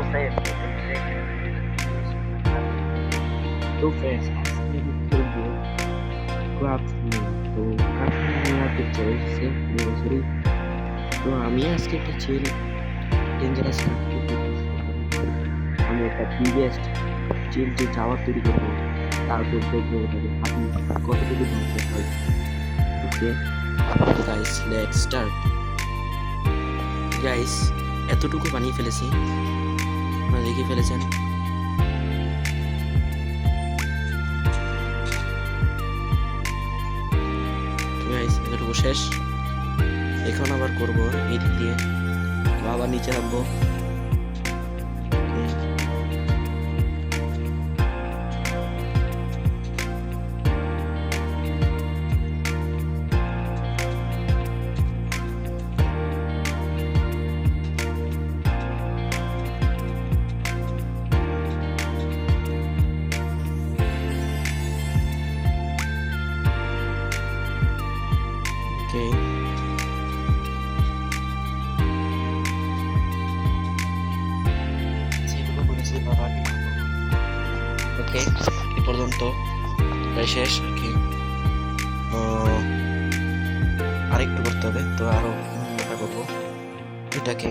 তো फ्रेंड्स আজকে আমি খেলবো ক্রাফট নিয়ে। তো ক্রাফট নিয়ে আমাকে চলছে সরি। তো আমি আজকে একটা চিল ডেঞ্জারাস ক্রাফট করতেছি। আমি একটা বিগেস্ট চিল যে টাওয়ার তৈরি করবো, তারপর দেখবো ওটাকে আপনি কতটুকু ধ্বংস হয়। Okay guys, let's start. Guys, এতটুকু বানিয়ে ফেলেছি, আপনারা দেখে ফেলেছেন। গাইস, এতটুকু শেষ। এখন আবার করবো এই দিক দিয়ে, আবার নিচে নামবো। Okay. ওকে, এই পর্যন্ত প্রায় শেষ। ওকে, আরেকটু করতে হবে, তো আরো মোটা করবো এটাকে।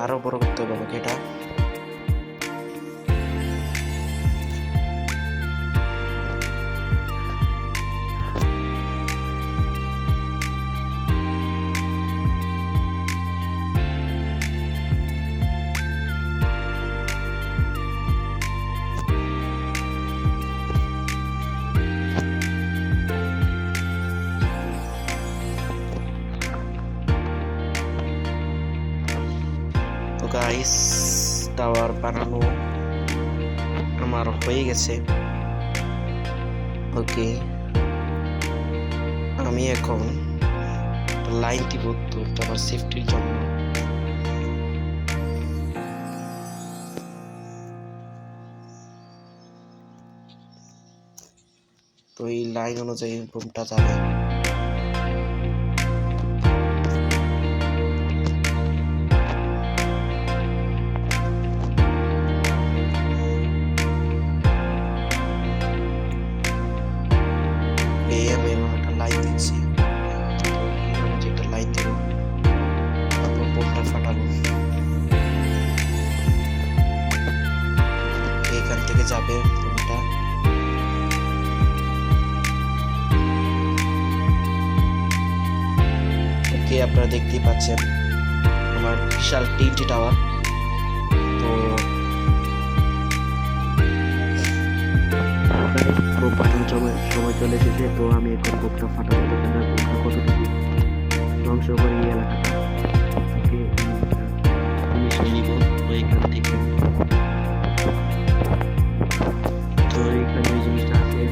আরো বড় করতে হবে আমাকে এটা। গাইস, টাওয়ার বানানো আমার হয়ে গেছে। ওকে, আমি এখন লাইন দিব, তো আমার সেফটির জন্য। তো এই লাইন অনুযায়ী রুমটা যাবে। এখান থেকে যাবে রুমটা। ওকে, আপনারা দেখতেই পাচ্ছেন আমার বিশাল 3টি টাওয়ার। তো সময় চলে এসেছে, তো আমি এখন বুকটা ফাটাবো, দেখেন না বুকটা কতটুকু ধ্বংস করে এই এলাকাটা। ওকে, আমি নিব এখান থেকে। তো এখানে ওই জিনিসটা আছে,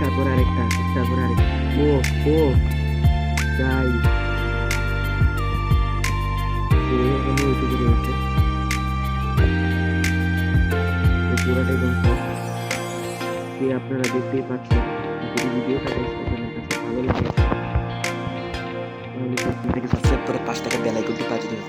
তারপর আরেকটা, তারপর আরেকটা। ও ও যাই ওইটুকু রয়েছে, পুরাটাই ধ্বংস। আপনারা দেখতেই পাচ্ছেন। যদি ভিডিওটা আপনাদের কাছে ভালো লাগে তাহলে সাবস্ক্রাইব করে 5 টাকা বেল আইকনটি বাজিয়ে দিন।